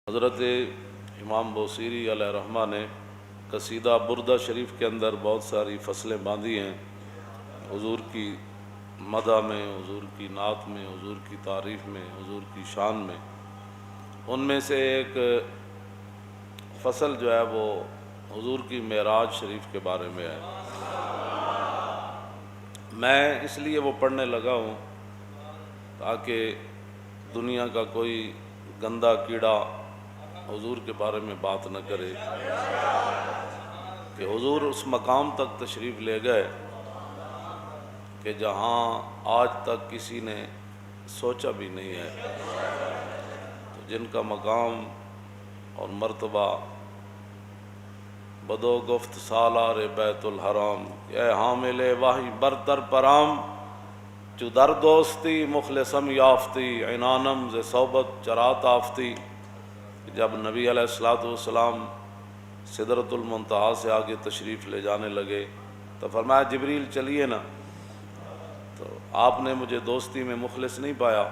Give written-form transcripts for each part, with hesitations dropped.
حضرت امام بوصیری علیہ رحمہ نے قصیدہ بردہ شریف کے اندر بہت ساری فصلیں باندھی ہیں، حضور کی مدح میں، حضور کی نعت میں، حضور کی تعریف میں، حضور کی شان میں۔ ان میں سے ایک فصل جو ہے وہ حضور کی معراج شریف کے بارے میں ہے۔ میں اس لیے وہ پڑھنے لگا ہوں تاکہ دنیا کا کوئی گندا کیڑا حضور کے بارے میں بات نہ کرے کہ حضور اس مقام تک تشریف لے گئے کہ جہاں آج تک کسی نے سوچا بھی نہیں ہے، تو جن کا مقام اور مرتبہ بدو گفت سالار بیت الحرام، اے حامل وحی برتر پرام، چو در دوستی مخلصم یافتی، عنانم ز صحبت چرات آفتی۔ جب نبی علیہ السلام سدرۃ المنتہا سے آگے تشریف لے جانے لگے تو فرمایا جبریل چلیے نا، تو آپ نے مجھے دوستی میں مخلص نہیں پایا،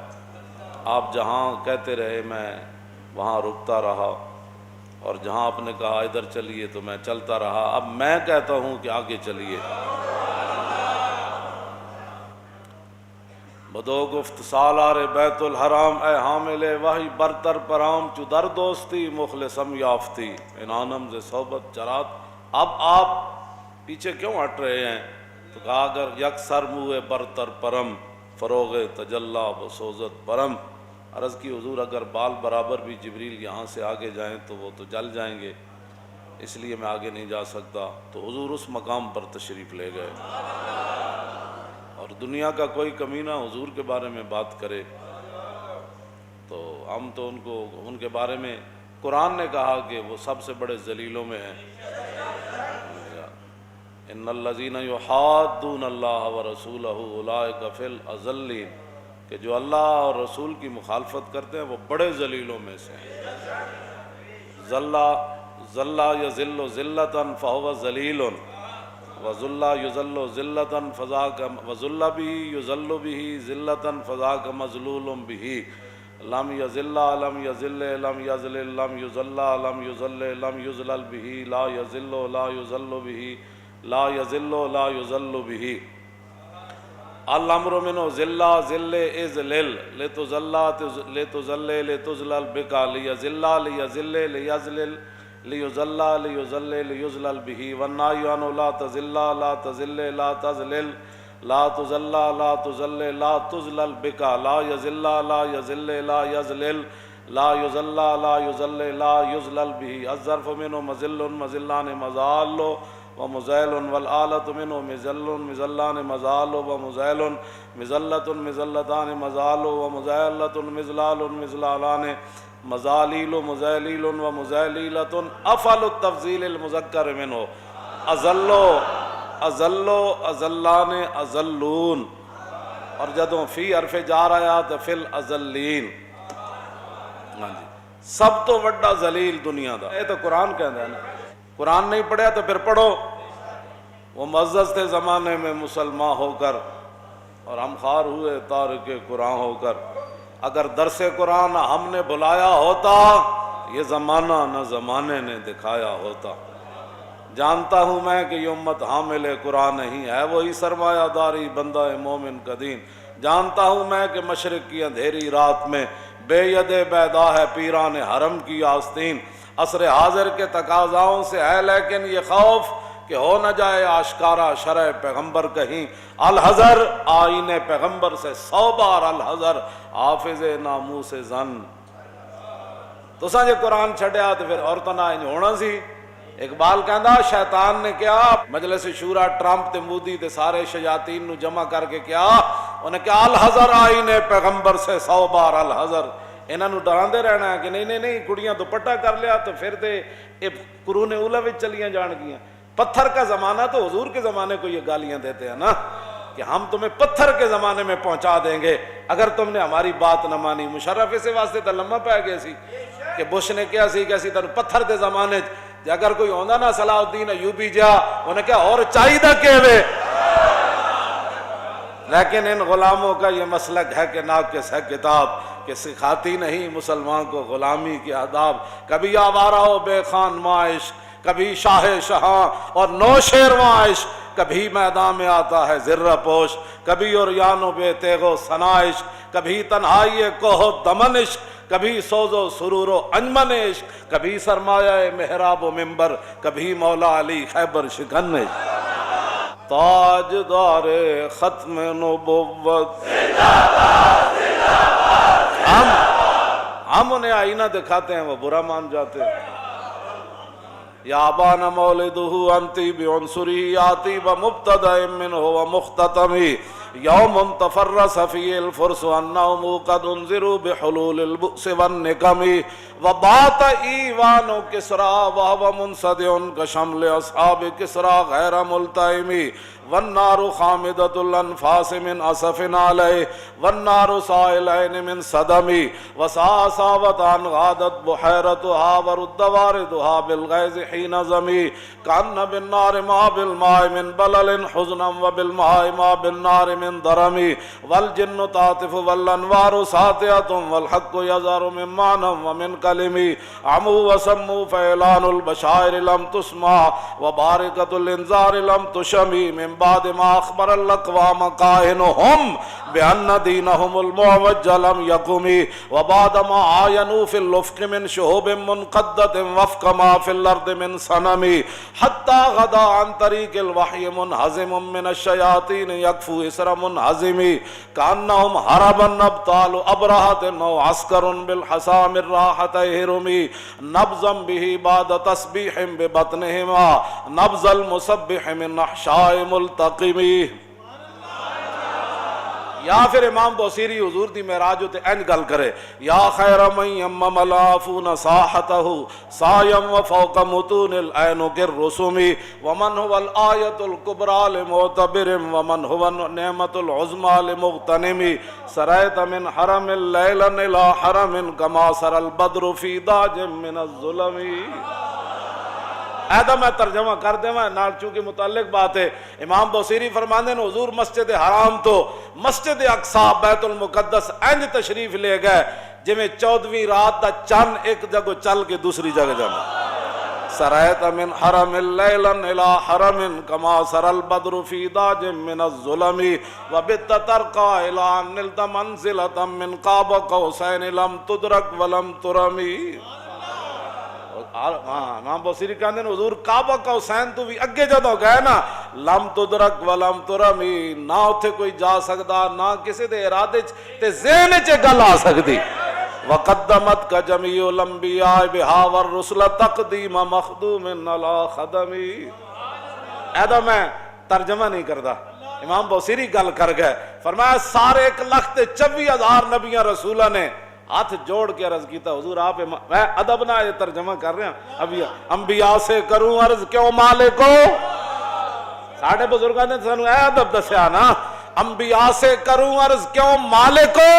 آپ جہاں کہتے رہے میں وہاں رکتا رہا، اور جہاں آپ نے کہا ادھر چلیے تو میں چلتا رہا، اب میں کہتا ہوں کہ آگے چلیے۔ بدو گفت سالار بیت الحرام، اے حامل وحی برتر پرام، چو در دوستی مخلصم یافتی، عنانم ز صحبت چرات۔ اب آپ پیچھے کیوں ہٹ رہے ہیں؟ تو کہا اگر یکسر منہ برتر پرم، فروغ تجلی بسوزت پرم۔ عرض کی حضور اگر بال برابر بھی جبریل یہاں سے آگے جائیں تو وہ تو جل جائیں گے، اس لیے میں آگے نہیں جا سکتا۔ تو حضور اس مقام پر تشریف لے گئے، اور دنیا کا کوئی کمینہ حضور کے بارے میں بات کرے تو ہم تو ان کے بارے میں، قرآن نے کہا کہ وہ سب سے بڑے ذلیلوں میں ہیں۔ ان الذین یحادون اللہ ورسولہ اولئک فی الاذلین، کہ جو اللہ اور رسول کی مخالفت کرتے ہیں وہ بڑے ذلیلوں میں سے ہیں۔ ذل یذل ذلۃ فہو ذلیل، وذل یذل ذلۃ فذاک، وذل بہ یذل بہ ذلۃ فذاک مذلول بہ، لم یذل لم یذل لم یذلل لم یذل لم یذل لم یذلل بہ، لا یذل لا یذل بہ، لا یذل لا یذل بہ۔ الامر منو ذلہ ذل اذلل، لتذل لتذل لتذلل بکا، لیذل لیذل لیذلل لیذل لیذل لیذلل بہ، والنہی عنہ لا تذل لا تذل لا تذلل، لا تذل لا تذل لا تذلل بکا، لا یذل لا یذل لا یذلل، لا یذل لا یذل لا یذلل بہ۔ الظرف منو مذل مذلان مذال ومزیل، والآلۃ منہ مزل مزلان مزال ومزیل، مزلۃ مزلتان مزال ومزیلۃ مزلال مزلالان، مزالیل مزیلیل ومزیلیلۃ، افعل التفضیل المذکر منہ، ازلو ازلو ازلان ازلون، اور جدوں فی حرف جار آیا تو فی الازلین۔ سب تو بڑا ذلیل دنیا دا، یہ تو قرآن کہندا ہے نا، قرآن نہیں پڑھا تو پھر پڑھو۔ وہ معزز تھے زمانے میں مسلمان ہو کر، اور ہم خوار ہوئے تارک قرآن ہو کر، اگر درس قرآن ہم نے بلایا ہوتا یہ زمانہ نہ زمانے نے دکھایا ہوتا۔ جانتا ہوں میں کہ یہ امت حامل قرآن نہیں ہے، وہی سرمایہ داری بندہ مومن کا دین۔ جانتا ہوں میں کہ مشرق کی اندھیری رات میں بے ید بیدا ہے پیران حرم کی آستین۔ عصر حاضر کے تقاضاؤں سے ہے لیکن یہ خوف کہ ہو نہ جائے آشکارا شرع پیغمبر کہیں، الحذر آئین پیغمبر سے 100 بار الحذر، حافظ ناموس زن۔ تو سانجے قرآن چھڑیا تو پھر عورتوں نہ ہونا سی۔ اقبال کہندا شیطان نے کیا مجلس شورا ٹرمپ تے مودی تے سارے شیاطین نو جمع کر کے کیا، انہیں کہا الحذر آئین پیغمبر سے 100 بار الحذر۔ انہاں نو ڈراندے رہنا ہے کہ نہیں نہیں نہیں کڑیاں دوپٹہ کر لیا تو پھر تے قرون اولا وچ چلیاں جان گیاں۔ پتھر کا زمانہ تو حضور کے زمانے کو یہ گالیاں دیتے ہیں نا کہ ہم تمہیں پتھر کے زمانے میں پہنچا دیں گے اگر تم نے ہماری بات نہ مانی۔ مشرف اسے واسطے تو لمحہ پہ گئے سی کہ بش نے کیا سی کہ اسی تینوں پتھر دے زمانے جے اگر کوئی ہوندا نا صلاح الدین ایوبی جا انہیں کیا اور چاہیے کہ لیکن ان غلاموں کا یہ مسلک ہے کہ ناقص ہے کتاب، کہ سکھاتی نہیں مسلمان کو غلامی کے آداب۔ کبھی آوارہ و بے خان معاش، کبھی شاہ شہاں اور نوشیرواں عشق، کبھی میدان میں آتا ہے ذرہ پوش، کبھی عریان و بے تیغ و ثنائش، کبھی تنہائی کوہ و دمن عشق، کبھی سوز و سرور و انجمن عشق، کبھی سرمایہ محراب و منبر، کبھی مولا علی خیبر شکن عشق۔ تاجدار ختم نبوت، ہم انہیں آئینہ دکھاتے ہیں، وہ برا مان جاتے ہیں۔ یا ابان مولدہ انتی بعنصری آتی بمبتدأ منہ ومختتمی، یوم تفرس فی الفرس انہم قد انذروا بحلول البؤس والنکم، وبات ایوان کسریٰ وہو منصدع کشمل اصحاب کسریٰ غیر ملتئم، والنار خامدۃ الانفاس من اسف علیہ، والنار سائلین من صدم، وساساوتان غادت بحیرتها ورد واردها بالغیظ حین زمی، کأن بالنار ما بالماء من بلل حزنا وبالماء ما بالنار من درم، والجن تعطف والانوار ساطعۃ والحق یظہر من معنی ومن کلم، عموا وسموا فاعلان البشائر لم تسمع وبارکۃ الانذار لم تشم، من بعد ما اخبر الاقوام کاہنهم بان دینهم المعوج لم یقم، وبعد ما عاینوا فی الافق من شہب منقدۃ وفق ما فی الارض من صنم، حتی غدا عن طریق الوحی منہزم من الشیاطین یکفو اسر منہزم، کانہم حربا ابطال ابرہۃ او عسکر بالحسام الراحۃ ہرمی، نبضا به بعد تسبیح ببطنہما نبض المسبح من احشاء ملتقمی۔ یا پھر امام بوسیری حضور دی معراج تے این گل کرے، یا خیر من یمم العافون ساحتہ سایم وفوق متون العین کالرسم، ومن هو الآیۃ الکبریٰ لمعتبر ومن هو النعمۃ العظمیٰ لمغتنم، سریت من حرم لیلا الی حرم کما سر البدر فی داج من الظلم۔ ایدہ میں ترجمہ کر دے میں نال چونکہ متعلق بات ہے۔ امام بوسیری فرماندے ہیں حضور مسجد حرام تو مسجد اقصی بیت المقدس انج تشریف لے گئے جویں 14ویں رات دا چند ایک جگہ چل کے دوسری جگہ جانا۔ سریت من حرم لیلا الی حرم کما سر البدر فی داج من الظلم، وبت ترقى الی ان نلت منزلۃ من قاب قوسین لم تدرک ولم ترمی۔ امام بصری کہندے ہیں حضور کعبہ کا حسین تو بھی اگے جدوں گئے نا، لم تدرک ولم ترمی، نہ اتھے کوئی جا سکدا نہ کسی دے ارادے تے ذہن چ گل آ سکدی۔ وقدمت کا جمیع الانبیاء بہا والرسل تقدیم مخدوم علی خدمی۔ ایدہ میں ترجمہ نہیں کردا، امام بصری گل کر گئے، فرمایا سارے 1,24,000 نبیاں رسولہ نے ہاتھ جوڑ کے عرض کیتا حضور آپ، میں ادب نہ یہ ترجمہ کر رہا ہوں، ابھی انبیاء سے کروں عرض کیوں مالکو، ساڑھے بزرگاں نے سانو اے ادب دسیا نا، انبیاء سے کروں عرض کیوں مالکو،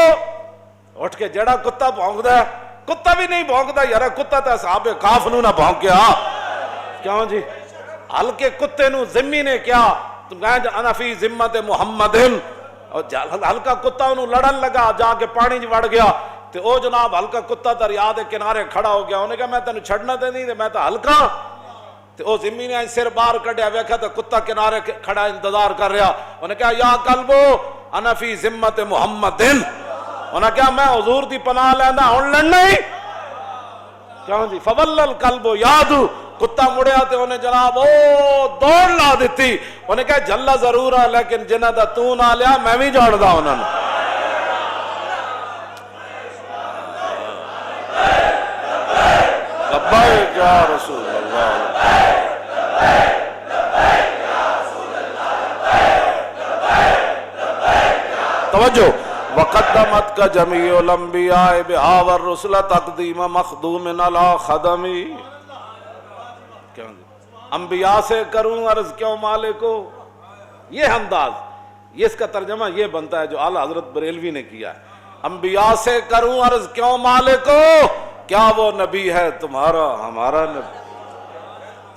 اٹھ کے جڑا کتا بھونکدا ہے، کتا بھی نہیں بھونکدا یارا، کتا تے اصحاب کاف نو نہ بھونکیا، کیوں جی ہلکے کتے نو ذمی نے کیا، تم کہیں انا فی ذمت محمد، اور ہلکا کتا انہوں لڑن لگا جا کے پانی وڑ گیا، تے او جناب ہلکا کتا دریا دے کنارے کھڑا ہو گیا، انہیں کہا میں تینوں چھڑنا تے نہیں، میں تو ہلکا، تے او زمین نے سر باہر کڈیا ویکھا تے کتا کنارے کھڑا انتظار کر رہا، انہیں کہا یا کلبو انا فی ذمت محمد، انہیں کہا میں حضور دی پناہ لینا ہن لڑنا ہی، کیوں جی فول القلب یادو، کتا مڑیا تے انہیں جناب او دوڑ لا دیتی، انہیں کہا جھلا ضرور ہے لیکن جنہ دا تو نہ لیا میں بھی جوڑ دا انہوں نے۔ لبیک یا رسول اللہ، توجہ، وقدمت کا جمیع الانبیاء بہا والرسل تقدیم مخدوم علی خدمی، انبیاء سے کروں عرض کیوں مالکو، یہ انداز، یہ اس کا ترجمہ یہ بنتا ہے جو اعلیٰ حضرت بریلوی نے کیا ہے، انبیاء سے کروں عرض کیوں مالکو، کیا وہ نبی ہے تمہارا ہمارا نبی،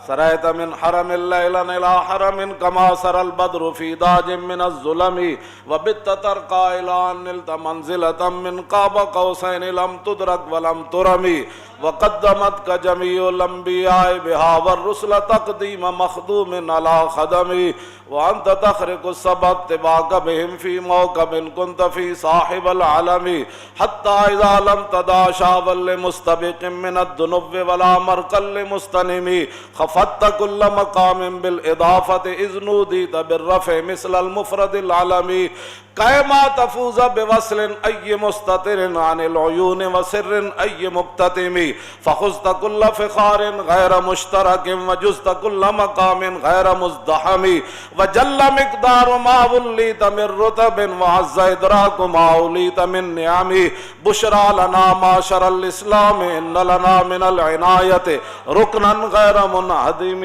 سريت من حرم ليلا إلى حرم كما سرى البدر في داج من الظلم وبت ترقى إلى أن نلت منزلة من قاب قوسين لم تدرك ولم ترم وقدمتك جميع الأنبياء بها والرسل تقديم مخدوم على خدم وأنت تخرق السبع اتباعك بهم في موكب كنت في صاحب العلم حتى إذا لم تدع شابا لمستبق من الذنوب ولا مرقا لمستنم خفضت كل مقام بالإضافة إذ نوديت بالرفع مثل المفرد العلمي كما تفوز بوصل أي مستتر عن العيون وسر أي مكتتم فخذت كل فخار غير مشترك وجزت كل مقام غير مزدحم وجل مقدار ما وليت من رتب وعز إدراك ما وليت من نعم بشرى لنا معشر الإسلام إن لنا من العناية ركنا غير منهدم.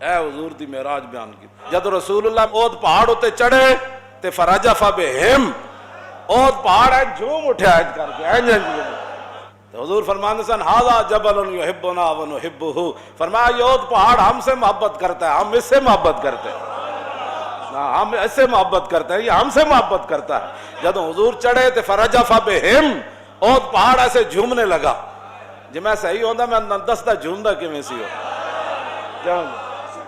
اے حضور دی معراج بیان کی جد رسول اللہ اود پہاڑ ہوتے چڑھے تے فرجف بہم اود پہاڑ ہے جھوم اٹھا ہے کر کے تو حضور فرمانے سن ھذا جبل یحبنا ونحبہ فرمایا یہ اود پہاڑ ہم سے محبت کرتا ہے ہم اس سے محبت کرتے ہیں ہم اس سے محبت کرتے ہیں یہ ہم سے محبت کرتا ہے. جب حضور چڑھے تے فرجف بہم اود پہاڑ ایسے جھومنے لگا جی میں صحیح ہوندا میں دستا جھومدا کیویں سی ہو کیوں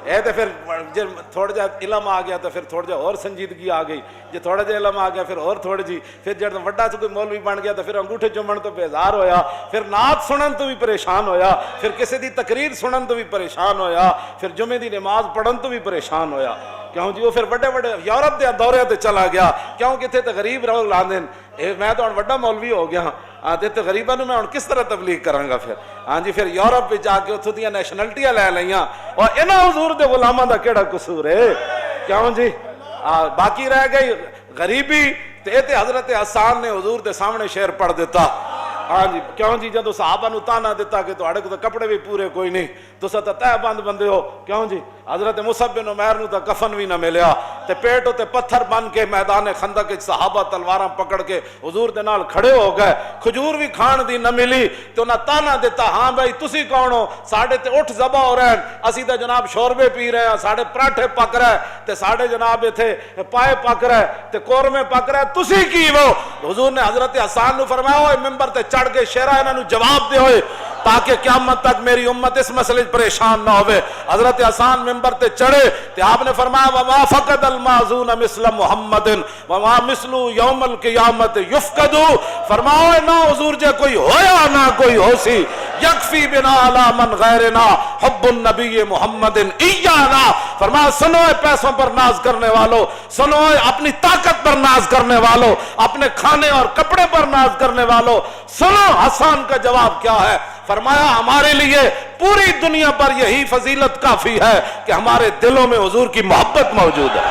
اے تے پھر جے تھوڑا جا علم آ گیا تو پھر تھوڑا جا اور سنجیدگی آ گئی جے تھوڑا جا علم آ گیا پھر اور تھوڑی جی پھر جب وڈا سے کوئی مولوی بن گیا تو پھر انگوٹھے چومن تو بیزار ہویا پھر نعت سنن تو بھی پریشان ہویا پھر کسی دی تقریر سنن تو بھی پریشان ہویا پھر جمعے دی نماز پڑھن تو بھی پریشان ہویا کیوں جی وہ پھر بڑے بڑے یورپ دے دورے تے چلا گیا کیوں کہ تے غریب لوگ لاندن میں تو بڑا مولوی ہو گیا ہاں تے غریباں نوں میں ہن کس طرح تبلیغ کراں گا پھر ہاں جی پھر یورپ وچ جا کے اتھوں دیاں نیشنلٹیاں لے لئیاں اور انہاں حضور دے غلاماں دا کیڑا قصور ہے کیوں جی باقی رہ گئی غریبی تے حضرت حسان نے حضور دے سامنے شعر پڑھ دیتا ہاں جی کیوں جی جدو صحابہ نو تانا دیتا کہ تواڈے کو کپڑے بھی پورے کوئی نہیں تساں تے تہ بند بندے ہو کیوں جی حضرت مصعب بن عمیر نو تے کفن بھی نہ ملیا تے پیٹ تے پتھر بن کے میدان خندق وچ صحابہ تلواراں پکڑ کے حضور دے نال کھڑے ہو گئے کھجور بھی کھان دی نہ ملی تے انہاں تانا دیتا ہاں بھائی تسی کون ہو ساڈے تے اٹھ ذبح ہو رہے ہیں اسی تے جناب شوربے پی رہے ہیں ساڈے پراٹھے پک رہے تے ساڈے جناب ایتھے پائے پک رہے تے قورمے پک رہے تسی کی ہو حضور نے حضرت حسان نو فرمایا اوے منبر تے چڑھ کے شعرا انہاں نو جواب دے ہوئے تاکہ قیامت تک میری امت اس مسئلے پریشان نہ ہوئے. حضرت حسان منبر تے چڑھے تے آپ نے فرمایا وما فقد المازون مثل محمد وما مثل یوم القیامت یفقد فرماؤ نہ حضور جے کوئی ہویا نہ کوئی ہو سی یکفی بنا علی من غیرنا حب النبی محمد ایانا فرمایا سنو پیسوں پر ناز کرنے والو سنو اپنی طاقت پر ناز کرنے والو اپنے کھانے اور کپڑے پر ناز کرنے والو سنو حسان کا جواب کیا ہے فرمایا ہمارے لیے پوری دنیا پر یہی فضیلت کافی ہے کہ ہمارے دلوں میں حضور کی محبت موجود ہے.